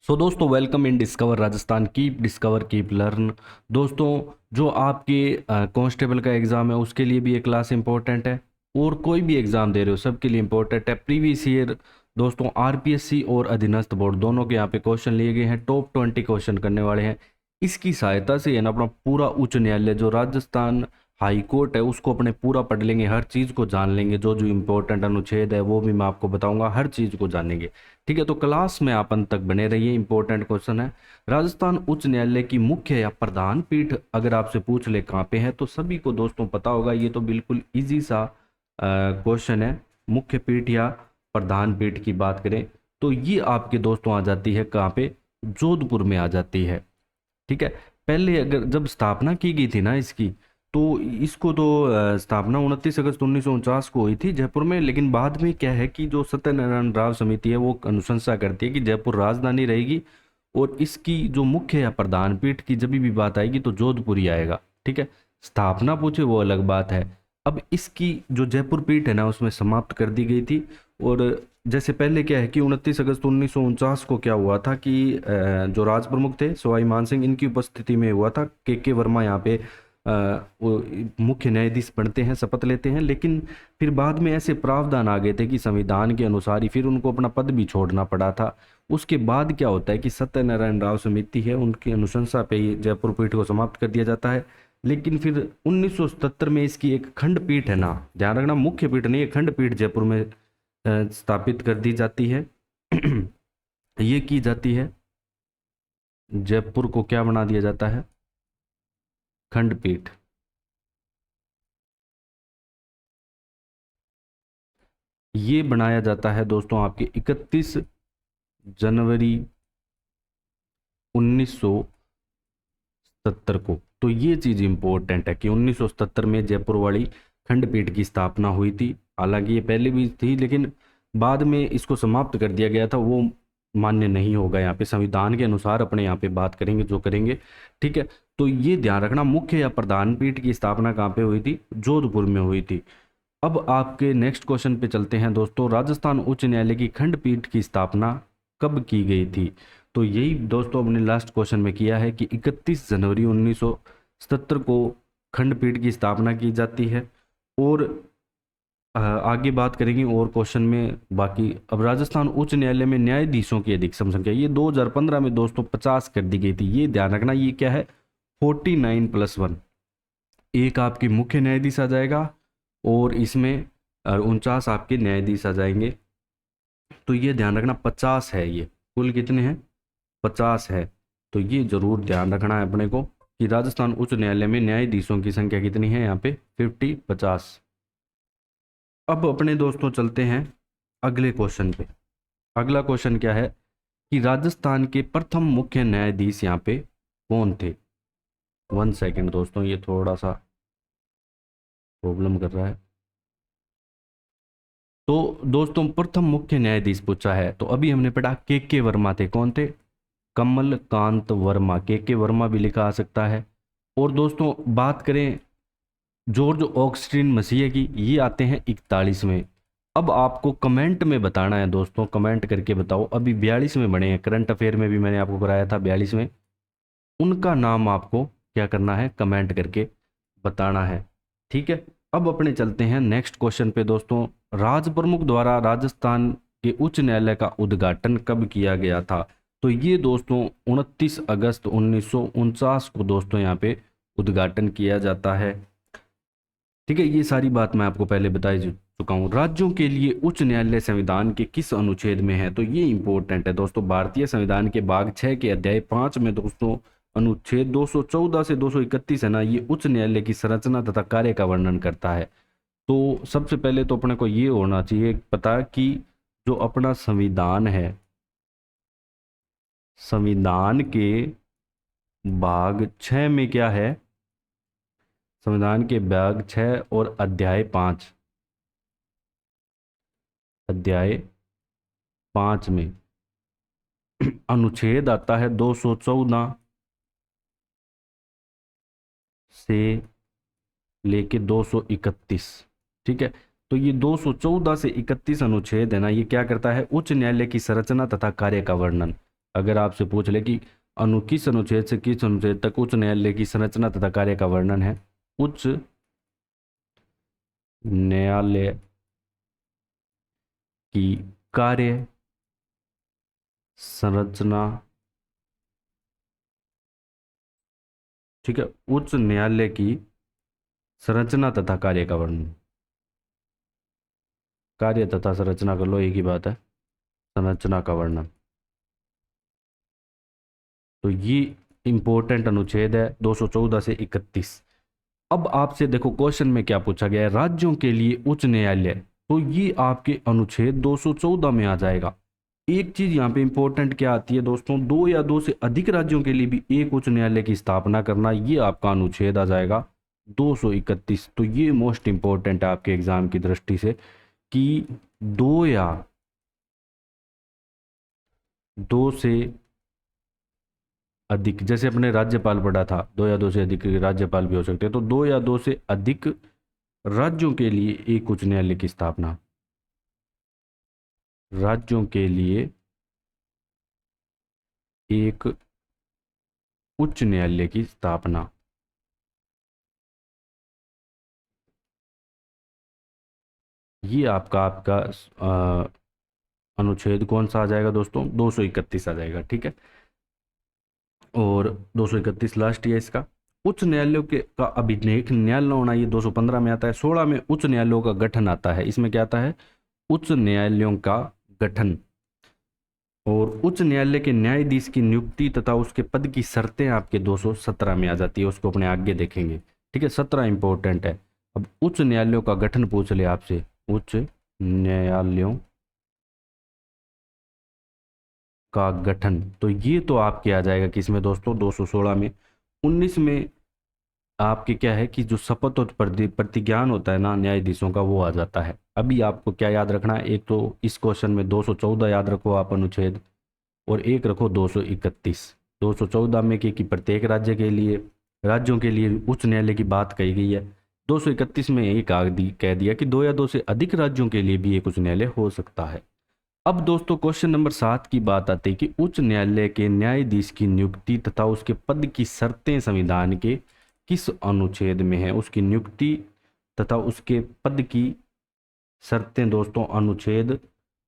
दोस्तों, welcome in discover Rajasthan. Keep discover keep learn. दोस्तों, जो आपके कांस्टेबल का एग्ज़ाम है उसके लिए भी ये क्लास इंपॉर्टेंट है, और कोई भी एग्ज़ाम दे रहे हो सबके लिए इंपॉर्टेंट है। प्रीवियस ईयर दोस्तों आरपीएससी और अधीनस्थ बोर्ड दोनों के यहाँ पे क्वेश्चन लिए गए हैं। टॉप 20 क्वेश्चन करने वाले हैं। इसकी सहायता से है ना अपना पूरा उच्च न्यायालय जो राजस्थान हाई कोर्ट है उसको अपने पूरा पढ़ लेंगे, हर चीज़ को जान लेंगे। जो जो इम्पोर्टेंट अनुच्छेद है वो भी मैं आपको बताऊंगा, हर चीज़ को जानेंगे। ठीक है, तो क्लास में आप अंत तक बने रहिए। इंपॉर्टेंट क्वेश्चन है। राजस्थान उच्च न्यायालय की मुख्य या प्रधान पीठ अगर आपसे पूछ ले कहाँ पे है, तो सभी को दोस्तों पता होगा। ये तो बिल्कुल इजी सा क्वेश्चन है। मुख्य पीठ या प्रधान पीठ की बात करें तो ये आपके दोस्तों आ जाती है कहाँ पे, जोधपुर में आ जाती है। ठीक है, पहले अगर जब स्थापना की गई थी ना इसकी, तो इसको तो स्थापना 29 अगस्त 1949 को हुई थी जयपुर में। लेकिन बाद में क्या है कि जो सत्यनारायण राव समिति है वो अनुशंसा करती है कि जयपुर राजधानी रहेगी, और इसकी जो मुख्य या प्रधान पीठ की जब भी बात आएगी तो जोधपुर ही आएगा। ठीक है, स्थापना पूछे वो अलग बात है। अब इसकी जो जयपुर पीठ है ना उसमें समाप्त कर दी गई थी। और जैसे पहले क्या है कि 29 अगस्त 1949 को क्या हुआ था कि जो राज प्रमुख थे सवाई मानसिंह, इनकी उपस्थिति में हुआ था। के वर्मा यहाँ पे वो मुख्य न्यायाधीश बनते हैं, शपथ लेते हैं। लेकिन फिर बाद में ऐसे प्रावधान आ गए थे कि संविधान के अनुसार ही फिर उनको अपना पद भी छोड़ना पड़ा था। उसके बाद क्या होता है कि सत्यनारायण राव समिति है उनकी अनुशंसा पे ही जयपुर पीठ को समाप्त कर दिया जाता है। लेकिन फिर 1977 में इसकी एक खंडपीठ है ना, ध्यान रखना, मुख्य पीठ नहीं है, खंडपीठ जयपुर में स्थापित कर दी जाती है। ये की जाती है, जयपुर को क्या बना दिया जाता है, खंडपीठ। ये बनाया जाता है दोस्तों आपके 31 जनवरी 1977 को। तो ये चीज़ इंपॉर्टेंट है कि 1977 में जयपुर वाली खंडपीठ की स्थापना हुई थी। हालांकि ये पहले भी थी लेकिन बाद में इसको समाप्त कर दिया गया था, वो मान्य नहीं होगा। यहाँ पे संविधान के अनुसार अपने यहाँ पे बात करेंगे जो करेंगे। ठीक है, तो ये ध्यान रखना, मुख्य या प्रधान पीठ की स्थापना कहाँ पे हुई थी, जोधपुर में हुई थी। अब आपके नेक्स्ट क्वेश्चन पे चलते हैं दोस्तों। राजस्थान उच्च न्यायालय की खंडपीठ की स्थापना कब की गई थी? तो यही दोस्तों हमने लास्ट क्वेश्चन में किया है कि 31 जनवरी 1977 को खंडपीठ की स्थापना की जाती है। और आगे बात करेंगे और क्वेश्चन में बाकी। अब राजस्थान उच्च न्यायालय में न्यायाधीशों की अधिकतम संख्या ये 2015 में दोस्तों 50 कर दी गई थी। ये ध्यान रखना, ये क्या है, 49+1। एक आपकी मुख्य न्यायाधीश आ जाएगा और इसमें 49 आपके न्यायाधीश आ जाएंगे। तो ये ध्यान रखना 50 है, ये कुल कितने हैं, 50 है। तो ये जरूर ध्यान रखना है अपने को कि राजस्थान उच्च न्यायालय में न्यायाधीशों की संख्या कितनी है, यहाँ पे 50। अब अपने दोस्तों चलते हैं अगले क्वेश्चन पे। अगला क्वेश्चन क्या है कि राजस्थान के प्रथम मुख्य न्यायाधीश यहाँ पे कौन थे? 1 सेकेंड दोस्तों, ये थोड़ा सा प्रॉब्लम कर रहा है। तो दोस्तों प्रथम मुख्य न्यायाधीश पूछा है, तो अभी हमने पढ़ा के वर्मा थे। कौन थे? कमल कांत वर्मा। के वर्मा भी लिखा आ सकता है। और दोस्तों बात करें जॉर्ज ऑगस्टीन मसीह की, ये आते हैं 41 में। अब आपको कमेंट में बताना है दोस्तों, कमेंट करके बताओ। अभी 42 में बने हैं, करंट अफेयर में भी मैंने आपको कराया था 42 में। उनका नाम आपको क्या करना है, कमेंट करके बताना है। ठीक है, अब अपने चलते हैं नेक्स्ट क्वेश्चन पे दोस्तों। राज प्रमुख द्वारा राजस्थान के उच्च न्यायालय का उद्घाटन कब किया गया था? तो ये दोस्तों 29 अगस्त 1949 को दोस्तों यहाँ पे उद्घाटन किया जाता है। ठीक है, ये सारी बात मैं आपको पहले बता चुका हूँ। राज्यों के लिए उच्च न्यायालय संविधान के किस अनुच्छेद में है? तो ये इंपॉर्टेंट है दोस्तों। भारतीय संविधान के भाग 6 के अध्याय 5 में दोस्तों अनुच्छेद 214 से 231 है ना, ये उच्च न्यायालय की संरचना तथा कार्य का वर्णन करता है। तो सबसे पहले तो अपने को ये होना चाहिए पता कि जो अपना संविधान है, संविधान के भाग 6 में क्या है, संविधान के भाग 6 और अध्याय 5, अध्याय 5 में अनुच्छेद आता है 214 से लेके 231। ठीक है, तो ये 214 से 31 अनुच्छेद है ना, ये क्या करता है, उच्च न्यायालय की संरचना तथा कार्य का वर्णन। अगर आपसे पूछ ले कि किस अनुच्छेद से किस अनुच्छेद तक उच्च न्यायालय की संरचना तथा कार्य का वर्णन है, उच्च न्यायालय की कार्य संरचना, ठीक है, उच्च न्यायालय की संरचना तथा कार्य का वर्णन, कार्य तथा संरचना कर लो, एक ही बात है, संरचना का वर्णन। तो ये इंपॉर्टेंट अनुच्छेद है 214 से 31। अब आपसे देखो क्वेश्चन में क्या पूछा गया है, राज्यों के लिए उच्च न्यायालय, तो ये आपके अनुच्छेद 214 में आ जाएगा। एक चीज यहाँ पे इंपॉर्टेंट क्या आती है दोस्तों, दो या दो से अधिक राज्यों के लिए भी एक उच्च न्यायालय की स्थापना करना, ये आपका अनुच्छेद आ जाएगा 231। तो ये मोस्ट इंपॉर्टेंट है आपके एग्जाम की दृष्टि से कि दो से अधिक, जैसे अपने राज्यपाल पढ़ा था, दो या दो से अधिक राज्यपाल भी हो सकते हैं, तो दो या दो से अधिक राज्यों के लिए एक उच्च न्यायालय की स्थापना, राज्यों के लिए एक उच्च न्यायालय की स्थापना, ये आपका आपका अनुच्छेद कौन सा आ जाएगा दोस्तों, 231 आ जाएगा, ठीक है। और 231 लास्ट है इसका। उच्च न्यायालयों के का अभिलेख न्यायालय होना, ये 215 में आता है। 16 में उच्च न्यायालयों का गठन आता है, इसमें क्या आता है, उच्च न्यायालयों का गठन। और उच्च न्यायालय के न्यायाधीश की नियुक्ति तथा उसके पद की शर्तें आपके 217 में आ जाती है, उसको अपने आगे देखेंगे, ठीक है। 17 इंपॉर्टेंट है। अब उच्च न्यायालयों का गठन पूछ ले आपसे, उच्च न्यायालयों का गठन, तो ये तो आपके आ जाएगा किसमें दोस्तों, 216 में। 19 में आपके क्या है कि जो शपथ और प्रतिज्ञान होता है ना न्यायाधीशों का, वो आ जाता है। अभी आपको क्या याद रखना है, एक तो इस क्वेश्चन में 214 याद रखो आप अनुच्छेद, और एक रखो 231। 214 में कि प्रत्येक राज्य के लिए, राज्यों के लिए उच्च न्यायालय की बात कही गई है। 231 में एक कह दिया कि दो या दो से अधिक राज्यों के लिए भी एक उच्च न्यायालय हो सकता है। अब दोस्तों क्वेश्चन नंबर 7 की बात आती है कि उच्च न्यायालय के न्यायाधीश की नियुक्ति तथा उसके पद की शर्तें संविधान के किस अनुच्छेद में है। उसकी नियुक्ति तथा उसके पद की शर्तें दोस्तों अनुच्छेद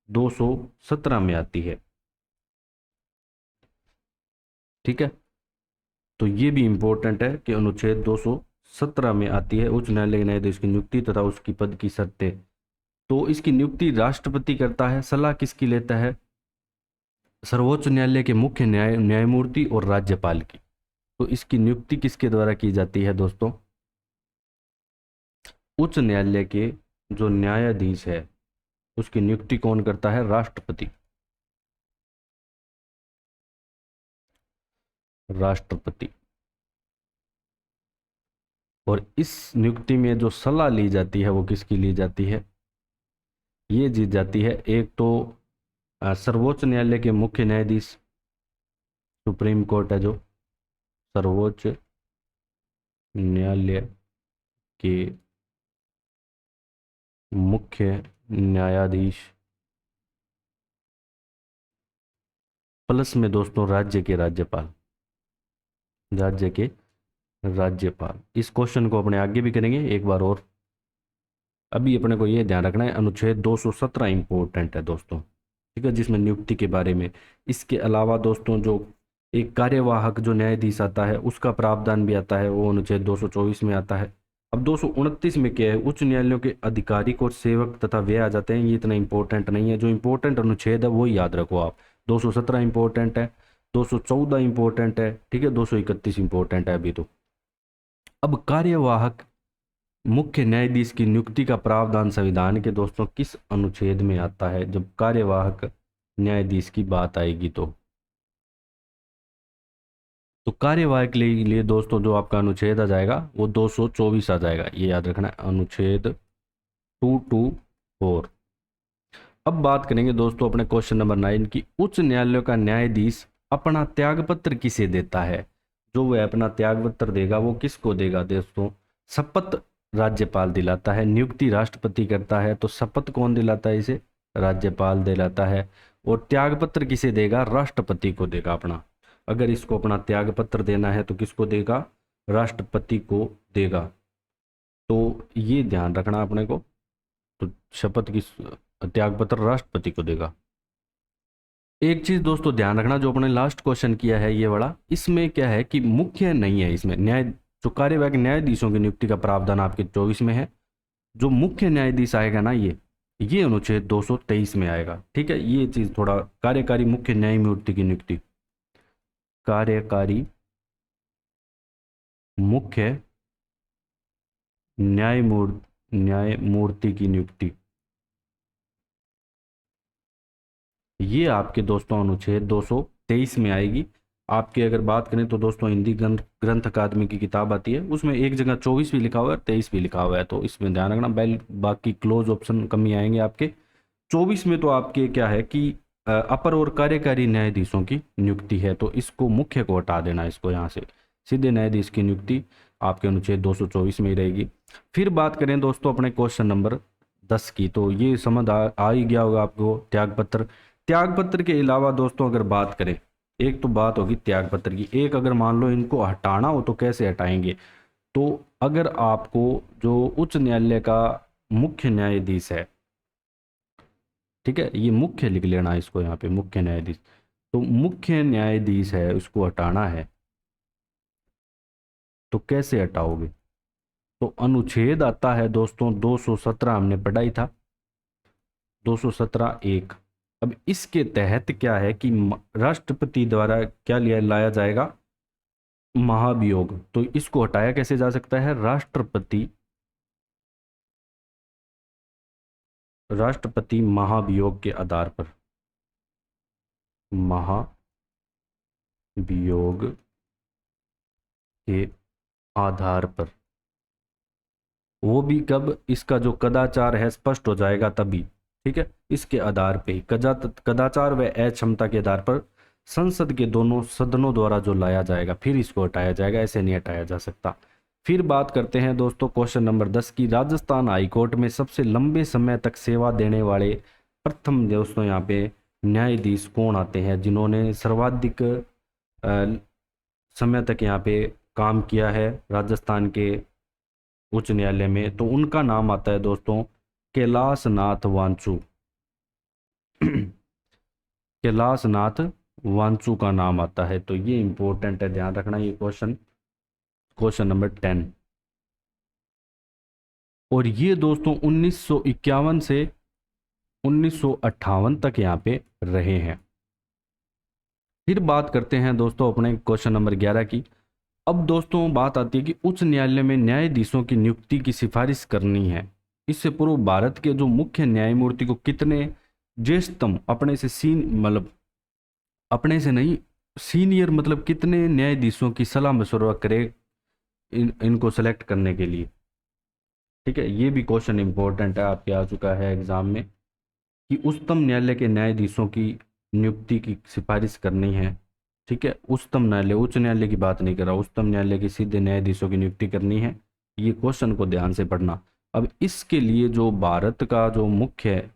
217 में आती है, ठीक है। तो ये भी इंपॉर्टेंट है कि अनुच्छेद 217 में आती है उच्च न्यायालय के न्यायाधीश की नियुक्ति तथा उसकी पद की शर्तें। तो इसकी नियुक्ति राष्ट्रपति करता है, सलाह किसकी लेता है, सर्वोच्च न्यायालय के मुख्य न्यायमूर्ति और राज्यपाल की। तो इसकी नियुक्ति किसके द्वारा की जाती है दोस्तों, उच्च न्यायालय के जो न्यायाधीश है उसकी नियुक्ति कौन करता है, राष्ट्रपति, राष्ट्रपति। और इस नियुक्ति में जो सलाह ली जाती है वो किसकी ली जाती है, ये जीत जाती है एक तो सर्वोच्च न्यायालय के मुख्य न्यायाधीश, सुप्रीम कोर्ट है जो, सर्वोच्च न्यायालय के मुख्य न्यायाधीश, प्लस में दोस्तों राज्य के राज्यपाल, राज्य के राज्यपाल। इस क्वेश्चन को अपने आगे भी करेंगे एक बार और। अभी अपने को ये ध्यान रखना है अनुच्छेद 217 इंपॉर्टेंट है दोस्तों, ठीक है, जिसमें नियुक्ति के बारे में। इसके अलावा दोस्तों जो एक कार्यवाहक जो न्यायाधीश आता है उसका प्रावधान भी आता है, वो अनुच्छेद 224 में आता है। अब 229 में क्या है, उच्च न्यायालयों के अधिकारिक और सेवक तथा व्यय आ जाते हैं। ये इतना इंपॉर्टेंट नहीं है, जो इंपॉर्टेंट अनुच्छेद है वो ही याद रखो आप। 217 इंपॉर्टेंट है, 214 इंपॉर्टेंट है, ठीक है, 231 इंपॉर्टेंट है अभी तो। अब कार्यवाहक मुख्य न्यायाधीश की नियुक्ति का प्रावधान संविधान के दोस्तों किस अनुच्छेद में आता है, जब कार्यवाहक न्यायाधीश की बात आएगी तो कार्यवाहक के लिए दोस्तों जो आपका अनुच्छेद आ जाएगा वो 224 आ जाएगा, ये याद रखना है, अनुच्छेद 224। अब बात करेंगे दोस्तों अपने क्वेश्चन नंबर 9 की, उच्च न्यायालय का न्यायाधीश अपना त्यागपत्र किसे देता है। जो वह अपना त्यागपत्र देगा वो किसको देगा दोस्तों, शपथ राज्यपाल दिलाता है, नियुक्ति राष्ट्रपति करता है, तो शपथ कौन दिलाता है इसे, राज्यपाल दिलाता है। और त्यागपत्र किसे देगा? राष्ट्रपति को देगा अपना। अगर इसको अपना त्यागपत्र देना है तो किसको देगा? राष्ट्रपति को देगा। तो ये ध्यान रखना अपने को। तो शपथ की त्यागपत्र राष्ट्रपति को देगा। एक चीज दोस्तों ध्यान रखना, जो अपने लास्ट क्वेश्चन किया है ये वाला, इसमें क्या है कि मुख्य नहीं है, इसमें न्याय जो कार्यवाहक न्यायाधीशों की नियुक्ति का प्रावधान आपके 24 में है। जो मुख्य न्यायाधीश आएगा ना, ये अनुच्छेद 223 में आएगा। ठीक है, ये चीज थोड़ा, कार्यकारी मुख्य न्यायमूर्ति की नियुक्ति, कार्यकारी मुख्य न्यायमूर्ति की नियुक्ति, ये आपके दोस्तों अनुच्छेद 223 में आएगी। आपकी अगर बात करें तो दोस्तों हिंदी ग्रंथ अकादमी की किताब आती है, उसमें एक जगह 24 भी लिखा हुआ है, 23 भी लिखा हुआ है, तो इसमें ध्यान रखना। बाकी क्लोज ऑप्शन कम ही आएंगे आपके। 24 में तो आपके क्या है कि अपर और कार्यकारी न्यायाधीशों की नियुक्ति है, तो इसको मुख्य को हटा देना, इसको यहाँ से सीधे न्यायाधीश की नियुक्ति आपके अनुच्छेद 224 में ही रहेगी। फिर बात करें दोस्तों अपने क्वेश्चन नंबर 10 की, तो ये समझ आ ही गया होगा आपको। त्यागपत्र के अलावा दोस्तों अगर बात करें, एक तो बात होगी त्यागपत्र की, एक अगर मान लो इनको हटाना हो तो कैसे हटाएंगे। तो अगर आपको जो उच्च न्यायालय का मुख्य न्यायाधीश है, ठीक है, ये मुख्य लिख लेना इसको यहाँ पे, मुख्य न्यायाधीश, तो मुख्य न्यायाधीश है, उसको हटाना है तो कैसे हटाओगे? तो अनुच्छेद आता है दोस्तों 217, हमने पढ़ाई था 217(1). अब इसके तहत क्या है कि राष्ट्रपति द्वारा क्या लाया जाएगा? महाभियोग। तो इसको हटाया कैसे जा सकता है? राष्ट्रपति महाभियोग के आधार पर, महाभियोग के आधार पर, वो भी कब? इसका जो कदाचार है स्पष्ट हो जाएगा तभी। ठीक है, इसके आधार पे कदाचार व अक्षमता के आधार पर संसद के दोनों सदनों द्वारा जो लाया जाएगा, फिर इसको हटाया जाएगा, ऐसे नहीं हटाया जा सकता। फिर बात करते हैं दोस्तों क्वेश्चन नंबर 10 की। राजस्थान हाईकोर्ट में सबसे लंबे समय तक सेवा देने वाले प्रथम दोस्तों यहाँ पे न्यायाधीश कौन आते हैं, जिन्होंने सर्वाधिक समय तक यहाँ पे काम किया है राजस्थान के उच्च न्यायालय में? तो उनका नाम आता है दोस्तों कैलाशनाथ वांचू। कैलाशनाथ वांचू का नाम आता है। तो ये इंपॉर्टेंट है, ध्यान रखना ये क्वेश्चन नंबर 10। और ये दोस्तों 1951 से 1958 तक यहाँ पे रहे हैं। फिर बात करते हैं दोस्तों अपने क्वेश्चन नंबर 11 की। अब दोस्तों बात आती है कि उच्च न्यायालय में न्यायाधीशों की नियुक्ति की सिफारिश करनी है। इससे पूर्व भारत के जो मुख्य न्यायमूर्ति को कितने ज्येष्ठतम, अपने से मतलब अपने से नहीं, सीनियर मतलब कितने न्यायाधीशों की सलाह मशवरा करे इनको सेलेक्ट करने के लिए? ठीक है, ये भी क्वेश्चन इंपॉर्टेंट है, आपके आ चुका है एग्जाम में, कि उच्चतम न्यायालय के न्यायाधीशों की नियुक्ति की सिफारिश करनी है। ठीक है, उच्चतम न्यायालय, उच्च न्यायालय की बात नहीं कर रहा, उच्चतम न्यायालय के सीधे न्यायाधीशों की नियुक्ति करनी है। ये क्वेश्चन को ध्यान से पढ़ना। अब इसके लिए जो भारत का जो मुख्य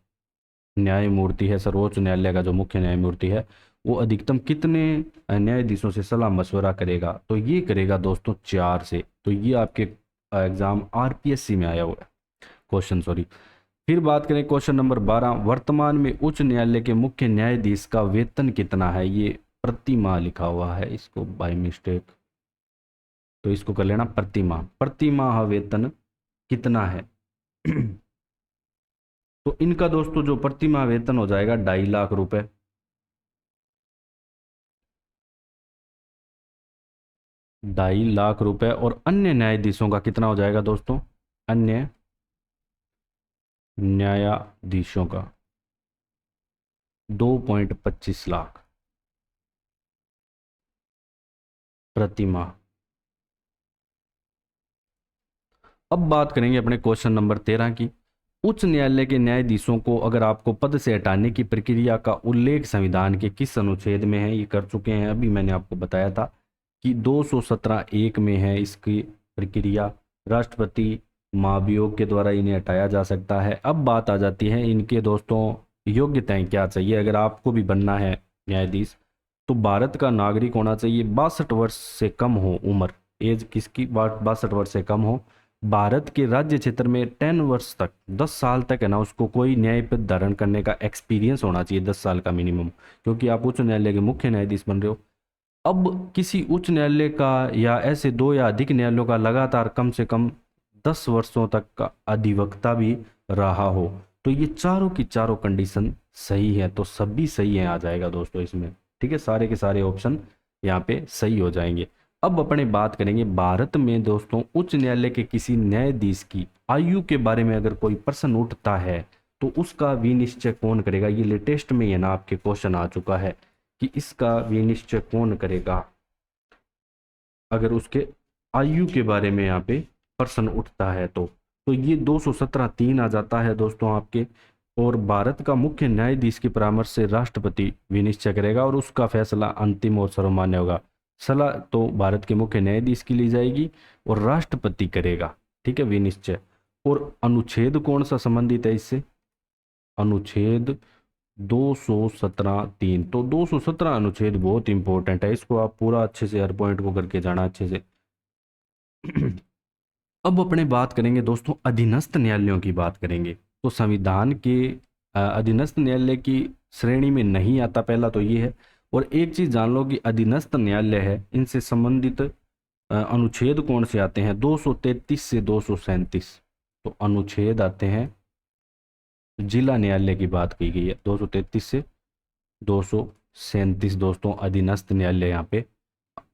न्यायमूर्ति है, सर्वोच्च न्यायालय का जो मुख्य न्यायमूर्ति है, वो अधिकतम कितने न्यायाधीशों से सलाह मशवरा करेगा? तो ये करेगा दोस्तों 4 से। तो ये आपके एग्जाम आरपीएससी में आया हुआ है क्वेश्चन, सॉरी। फिर बात करें क्वेश्चन नंबर 12, वर्तमान में उच्च न्यायालय के मुख्य न्यायाधीश का वेतन कितना है? ये प्रति माह लिखा हुआ है, इसको बाय मिस्टेक, तो इसको कर लेना प्रति माह वेतन कितना है? तो इनका दोस्तों जो प्रति माह वेतन हो जाएगा 2.5 लाख रुपए। 2.5 लाख रुपए। और अन्य न्यायाधीशों का कितना हो जाएगा दोस्तों? अन्य न्यायाधीशों का 2.25 लाख प्रति माह। अब बात करेंगे अपने क्वेश्चन नंबर 13 की। उच्च न्यायालय के न्यायाधीशों को अगर आपको पद से हटाने की प्रक्रिया का उल्लेख संविधान के किस अनुच्छेद में है? ये कर चुके हैं, अभी मैंने आपको बताया था कि 217(1) में है इसकी प्रक्रिया। राष्ट्रपति महाभियोग के द्वारा इन्हें हटाया जा सकता है। अब बात आ जाती है इनके दोस्तों योग्यताएं क्या चाहिए अगर आपको भी बनना है न्यायाधीश? तो भारत का नागरिक होना चाहिए, 62 वर्ष से कम हो उम्र, एज किसकी, 62 वर्ष से कम हो, भारत के राज्य क्षेत्र में 10 वर्ष तक, 10 साल तक है ना, उसको कोई न्याय पद धारण करने का एक्सपीरियंस होना चाहिए, 10 साल का मिनिमम, क्योंकि आप उच्च न्यायालय के मुख्य न्यायाधीश बन रहे हो। अब किसी उच्च न्यायालय का या ऐसे 2 या अधिक न्यायालयों का लगातार कम से कम 10 वर्षों तक का अधिवक्ता भी रहा हो, तो ये चारों की चारों कंडीशन सही है, तो सभी सही है आ जाएगा दोस्तों इसमें। ठीक है, सारे के सारे ऑप्शन यहाँ पे सही हो जाएंगे। अब अपने बात करेंगे भारत में दोस्तों उच्च न्यायालय के किसी न्यायाधीश की आयु के बारे में अगर कोई प्रश्न उठता है तो उसका विनिश्चय कौन करेगा। ये लेटेस्ट में ही है ना आपके क्वेश्चन आ चुका है कि इसका विनिश्चय कौन करेगा अगर उसके आयु के बारे में यहाँ पे प्रश्न उठता है तो ये 217(3) आ जाता है दोस्तों आपके। और भारत का मुख्य न्यायाधीश के परामर्श से राष्ट्रपति विनिश्चय करेगा और उसका फैसला अंतिम और सर्वमान्य होगा। सलाह तो भारत के मुख्य न्यायाधीश की ली जाएगी और राष्ट्रपति करेगा, ठीक है, विनिश्चय। और अनुच्छेद कौन सा संबंधित है इससे? अनुच्छेद 217(3), तो 217 अनुच्छेद बहुत इंपॉर्टेंट है, इसको आप पूरा अच्छे से हर पॉइंट को करके जाना अच्छे से। अब अपने बात करेंगे दोस्तों अधीनस्थ न्यायालयों की बात करेंगे। तो संविधान के अधीनस्थ न्यायालय की श्रेणी में नहीं आता, पहला तो ये है। और एक चीज जान लो कि अधीनस्थ न्यायालय है, इनसे संबंधित अनुच्छेद कौन से आते हैं? 233 से 237। तो अनुच्छेद आते हैं, जिला न्यायालय की बात की गई है 233 से 237 दोस्तों, अधीनस्थ न्यायालय यहाँ पे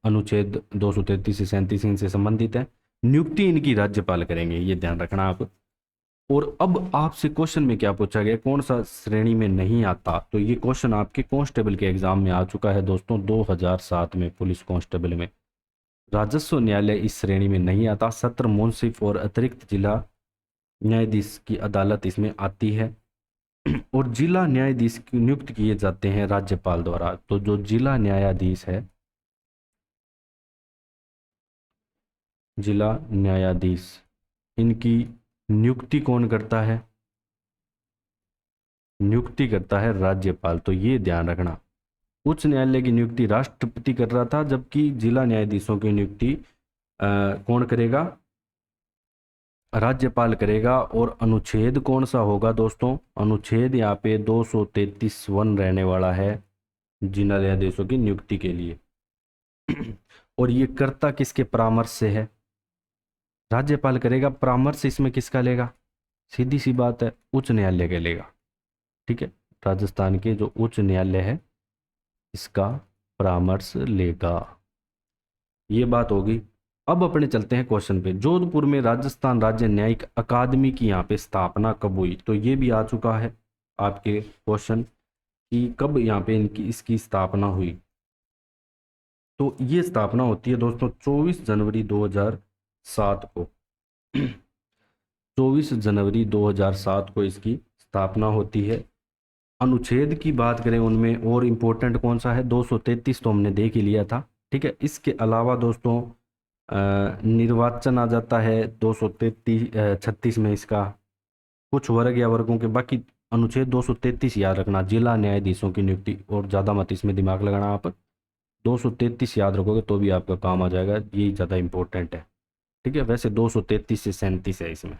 अनुच्छेद 233 से 37 इनसे संबंधित है। नियुक्ति इनकी राज्यपाल करेंगे, ये ध्यान रखना आप। और अब आपसे क्वेश्चन में क्या पूछा गया, कौन सा श्रेणी में नहीं आता? तो ये क्वेश्चन आपके कांस्टेबल के एग्जाम में आ चुका है दोस्तों 2007 में, पुलिस कांस्टेबल में। राजस्व न्यायालय इस श्रेणी में नहीं आता, सत्र मुंसिफ और अतिरिक्त जिला न्यायाधीश की अदालत इसमें आती है। और जिला न्यायाधीश की नियुक्त किए जाते हैं राज्यपाल द्वारा। तो जो जिला न्यायाधीश है, जिला न्यायाधीश, इनकी नियुक्ति कौन करता है? नियुक्ति करता है राज्यपाल, तो ये ध्यान रखना। उच्च न्यायालय की नियुक्ति राष्ट्रपति कर रहा था, जबकि जिला न्यायाधीशों की नियुक्ति कौन करेगा? राज्यपाल करेगा। और अनुच्छेद कौन सा होगा दोस्तों? अनुच्छेद यहाँ पे 233(1) रहने वाला है जिला न्यायाधीशों की नियुक्ति के लिए। और ये कर्ता किसके परामर्श से है? राज्यपाल करेगा। परामर्श इसमें किसका लेगा? सीधी सी बात है, उच्च न्यायालय का लेगा। ठीक है, राजस्थान के जो उच्च न्यायालय है इसका परामर्श लेगा, ये बात होगी। अब अपने चलते हैं क्वेश्चन पे। जोधपुर में राजस्थान राज्य न्यायिक अकादमी की यहाँ पे स्थापना कब हुई? तो ये भी आ चुका है आपके क्वेश्चन कि कब यहाँ पे इसकी स्थापना हुई। तो ये स्थापना होती है दोस्तों 24 जनवरी 2007 को। 24 जनवरी 2007 को इसकी स्थापना होती है। अनुच्छेद की बात करें उनमें और इम्पोर्टेंट कौन सा है? 233 तो हमने देख ही लिया था। ठीक है, इसके अलावा दोस्तों निर्वाचन आ जाता है 236 में इसका, कुछ वर्ग या वर्गों के, बाकी अनुच्छेद 233 याद रखना। जिला न्यायाधीशों की नियुक्ति, और ज़्यादा मत इसमें दिमाग लगाना, आप 233 याद रखोगे तो भी आपका काम आ जाएगा, यही ज़्यादा इंपॉर्टेंट है। ठीक है, वैसे 233 से 37 है इसमें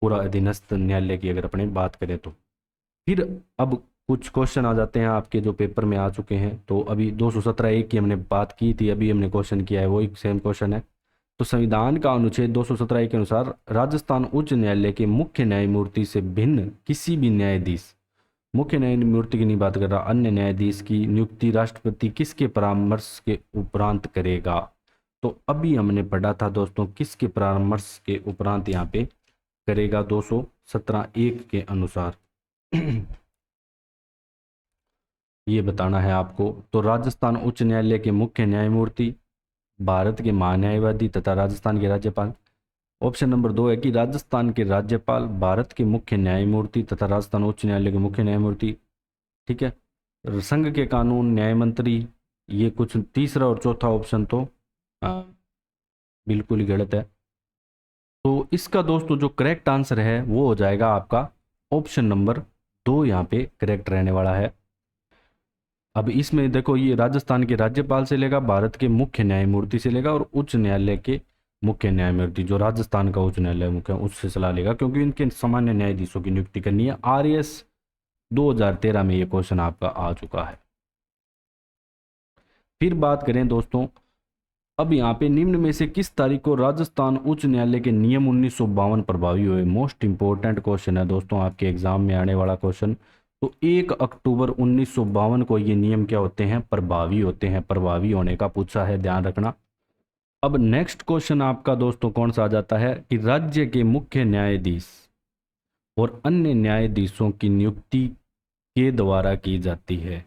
पूरा अधीनस्थ न्यायालय की अगर अपने बात करें तो। फिर अब कुछ क्वेश्चन आ जाते हैं आपके जो पेपर में आ चुके हैं। तो अभी 217(1) की हमने बात की थी, अभी हमने क्वेश्चन किया है, वही सेम क्वेश्चन है। तो संविधान का अनुच्छेद 217(1) के अनुसार राजस्थान उच्च न्यायालय के मुख्य न्यायमूर्ति से भिन्न किसी भी न्यायाधीश, मुख्य न्यायमूर्ति की नहीं बात कर रहा, अन्य न्यायाधीश की नियुक्ति राष्ट्रपति किसके परामर्श के उपरांत करेगा? तो अभी हमने पढ़ा था दोस्तों किसके परामर्श के उपरांत यहाँ पे करेगा, 217(1) के अनुसार। ये बताना है आपको। तो राजस्थान उच्च न्यायालय के मुख्य न्यायमूर्ति, भारत के महान्यायवादी तथा राजस्थान के राज्यपाल। ऑप्शन नंबर 2 है कि राजस्थान के राज्यपाल, भारत के मुख्य न्यायमूर्ति तथा राजस्थान उच्च न्यायालय के मुख्य न्यायमूर्ति। ठीक है, संघ के कानून, न्याय मंत्री, ये कुछ तीसरा और चौथा ऑप्शन तो बिल्कुल ही गलत है। तो इसका दोस्तों जो करेक्ट आंसर है वो हो जाएगा आपका ऑप्शन नंबर दो यहाँ पे करेक्ट रहने वाला है। अब इसमें देखो, ये राजस्थान के राज्यपाल से लेगा, भारत के मुख्य न्यायमूर्ति से लेगा, और उच्च न्यायालय के मुख्य न्यायमूर्ति जो राजस्थान का उच्च न्यायालय मुख्य उससे सलाह लेगा, क्योंकि इनके सामान्य न्यायाधीशों की नियुक्ति करनी है। RAS 2013 में ये क्वेश्चन आपका आ चुका है। फिर बात करें दोस्तों, अब यहाँ पे निम्न में से किस तारीख को राजस्थान उच्च न्यायालय के नियम 1952 प्रभावी हुए? मोस्ट इंपॉर्टेंट क्वेश्चन है दोस्तों, आपके एग्जाम में आने वाला क्वेश्चन। तो 1 अक्टूबर 1952 को ये नियम क्या होते हैं? प्रभावी होते हैं। प्रभावी होने का पूछा है, ध्यान रखना। अब नेक्स्ट क्वेश्चन आपका दोस्तों कौन सा आ जाता है कि राज्य के मुख्य न्यायाधीश और अन्य न्यायाधीशों की नियुक्ति के द्वारा की जाती है।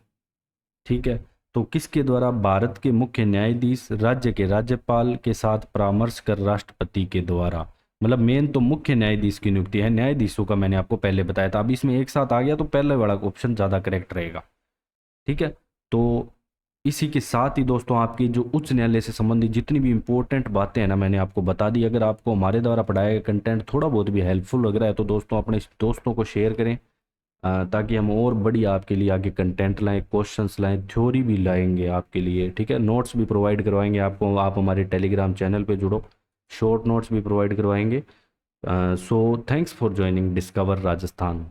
ठीक है, तो किसके द्वारा? भारत के मुख्य न्यायाधीश राज्य के राज्यपाल के साथ परामर्श कर राष्ट्रपति के द्वारा। मतलब मेन तो मुख्य न्यायाधीश की नियुक्ति है, न्यायाधीशों का मैंने आपको पहले बताया था। अब इसमें एक साथ आ गया तो पहले वाला ऑप्शन ज़्यादा करेक्ट रहेगा। ठीक है, तो इसी के साथ ही दोस्तों आपकी जो उच्च न्यायालय से संबंधित जितनी भी इंपॉर्टेंट बातें हैं ना, मैंने आपको बता दी। अगर आपको हमारे द्वारा पढ़ाया गया कंटेंट थोड़ा बहुत भी हेल्पफुल लग रहा है तो दोस्तों अपने दोस्तों को शेयर करें, ताकि हम और बड़ी आपके लिए आगे कंटेंट लाएं, क्वेश्चंस लाएं, थ्योरी भी लाएंगे आपके लिए। ठीक है, नोट्स भी प्रोवाइड करवाएंगे आपको। आप हमारे टेलीग्राम चैनल पे जुड़ो, शॉर्ट नोट्स भी प्रोवाइड करवाएंगे। So thanks for joining discover Rajasthan.